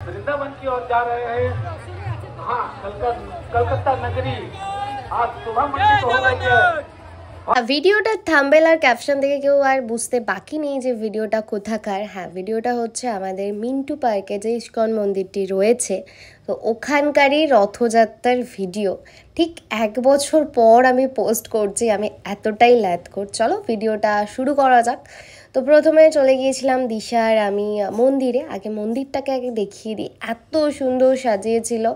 वृंदावन की ओर जा रहे हैं। हाँ, कलकत्ता नगरी आज सुबह मंडित हो गई है। ভিডিওটার থাম্বনেল আর ক্যাপশন দেখে কেউ আর বুঝতে বাকি নেই যে ভিডিওটা কোথাকার। হ্যাঁ, ভিডিওটা হচ্ছে আমাদের মিন্টু পার্কে যে ইস্কন মন্দিরটি রয়েছে, তো ওখানকারই রথযাত্রার ভিডিও। ঠিক 1 বছর পর আমি পোস্ট করছি, আমি এতটাই ল্যাদখোর। চলো ভিডিওটা শুরু করা যাক। তো প্রথমে চলে গিয়েছিলাম দিশা আর আমি মন্দিরে। আগে মন্দিরটাকে দেখিয়ে দিই, এত সুন্দর সাজিয়েছিল।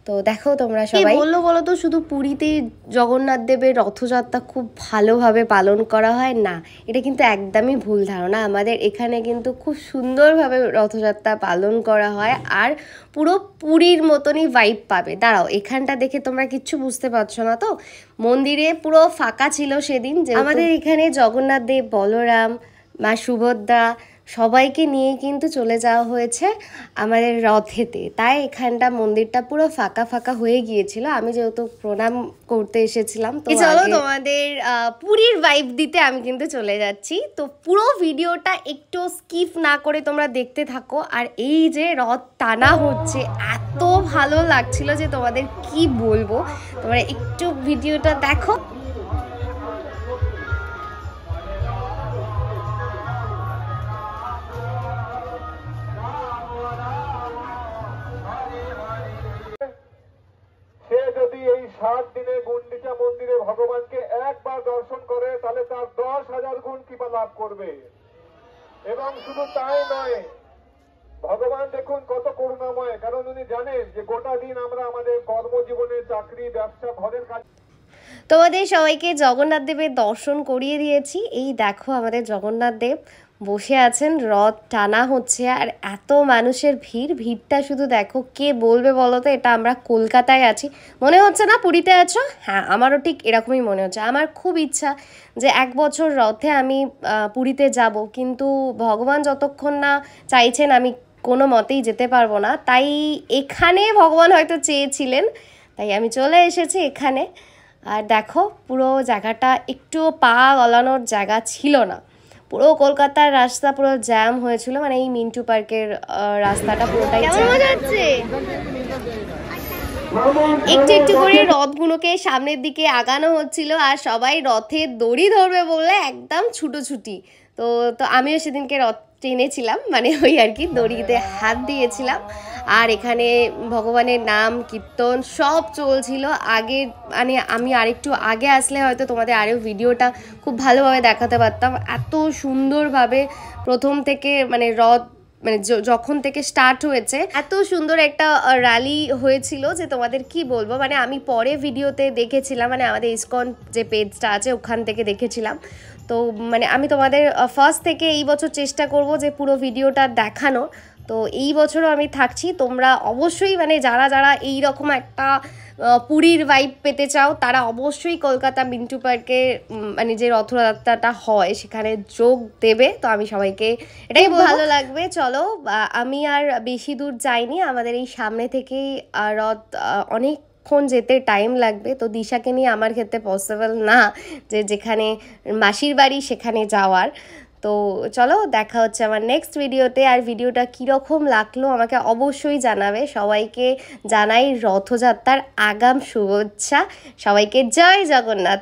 তো দেখো তোমরা সবাই। বলো তো শুধু পুরীতেই জগন্নাথ দেবের রথযাত্রা খুব ভালোভাবে পালন করা হয় না, এটা কিন্তু একদমই ভুল ধারণা। আমাদের এখানে কিন্তু খুব সুন্দরভাবে রথযাত্রা পালন করা হয়, আর পুরো পুরীর মতনই ভাইব পাবে। দাঁড়াও, এখানটা দেখে তোমরা কিচ্ছু বুঝতে পারছো না তো? মন্দিরে পুরো ফাঁকা ছিল সেদিন। যে আমাদের এখানে জগন্নাথ দেব, বলরাম, মা সুভদ্রা সবাইকে নিয়ে কিন্তু চলে যাওয়া হয়েছে আমাদের রথেতে, তাই এখানটা মন্দিরটা পুরো ফাঁকা ফাঁকা হয়ে গিয়েছিল। আমি যেহেতু প্রণাম করতে এসেছিলাম, তো চলো তোমাদের পুরীর ভাইব দিতে আমি কিন্তু চলে যাচ্ছি। তো পুরো ভিডিওটা একটু স্কিপ না করে তোমরা দেখতে থাকো। আর এই যে রথ টানা হচ্ছে, এত ভালো লাগছিল যে তোমাদের কি বলবো। তোমরা একটু ভিডিওটা দেখো। সে যদি এই 7 দিনে গুন্ডিচা মন্দিরে ভগবানকে একবার দর্শন করে, তাহলে তার 10,000 গুণ কৃপা লাভ করবে। এবং শুধু তাই নয়, ভগবান দেখুন কত করুণাময়, কারণ উনি জানেন যে গোটা দিন আমরা আমাদের কর্মজীবনে, চাকরি, ব্যবসা, ঘরের কাজ। তোমাদের সবাইকে জগন্নাথ দেবের দর্শন করিয়ে দিয়েছি। এই দেখো আমাদের জগন্নাথ দেব বসে আছেন, রথ টানা হচ্ছে, আর এত মানুষের ভিড়টা শুধু দেখো। কে বলবে বলো তো এটা আমরা কলকাতায় আছি, মনে হচ্ছে না পুরীতে আছো? হ্যাঁ, আমারও ঠিক এরকমই মনে হচ্ছে। আমার খুব ইচ্ছা যে 1 বছর রথে আমি পুরীতে যাব, কিন্তু ভগবান যতক্ষণ না চাইছেন আমি কোনো মতেই যেতে পারবো না। তাই এখানে ভগবান হয়তো চেয়েছিলেন, তাই আমি চলে এসেছি এখানে। আর দেখো পুরো জায়গাটা একটু পা গলানোর জায়গা ছিল না, পুরো কলকাতার রাস্তা পুরো জ্যাম হয়েছিল। মানে এই মিন্টু পার্কের রাস্তাটা পুরোটাই জ্যাম। একটু একটু করে রথগুলোকে সামনের দিকে আগানো হচ্ছিল, আর সবাই রথের দড়ি ধরবে বলে একদম ছুটোছুটি। তো আমিও সেদিনকে রথ টেনেছিলাম, মানে ওই আর কি দড়িতে হাত দিয়েছিলাম। আর এখানে ভগবানের নাম কীর্তন সব চলছিল। আগে মানে আমি আরেকটু আগে আসলে হয়তো তোমাদের আরও ভিডিওটা খুব ভালোভাবে দেখাতে পারতাম। এত সুন্দরভাবে প্রথম থেকে মানে রথ মানে যখন থেকে স্টার্ট হয়েছে, এত সুন্দর একটা র্যালি হয়েছিল যে তোমাদের কি বলবো। মানে আমি পরে ভিডিওতে দেখেছিলাম, মানে আমাদের ইসকন যে পেজটা আছে ওখান থেকে দেখেছিলাম। তো মানে আমি তোমাদের ফার্স্ট থেকে এই বছর চেষ্টা করব যে পুরো ভিডিওটা দেখানো। তো এই বছরও আমি থাকছি। তোমরা অবশ্যই মানে যারা যারা এই রকম একটা পুরীর ভাইব পেতে চাও, তারা অবশ্যই কলকাতা মিন্টু পার্কে মানে যে রথযাত্রাটা হয় সেখানে যোগ দেবে। তো আমি সবাইকে এটাই ভালো লাগবে। চলো, আমি আর বেশি দূর যাইনি, আমাদের এই সামনে থেকেই রথ অনেকক্ষণ যেতে টাইম লাগবে। তো দিশাকে নিয়ে আমার ক্ষেত্রে পসিবল না যে যেখানে মাসির বাড়ি সেখানে যাওয়ার। তো চলো, দেখা হচ্ছে আমার নেক্সট ভিডিওতে। আর ভিডিওটা কীরকম লাগলো আমাকে অবশ্যই জানাবে। সবাইকে জানাই রথযাত্রার আগাম শুভেচ্ছা। সবাইকে জয় জগন্নাথ।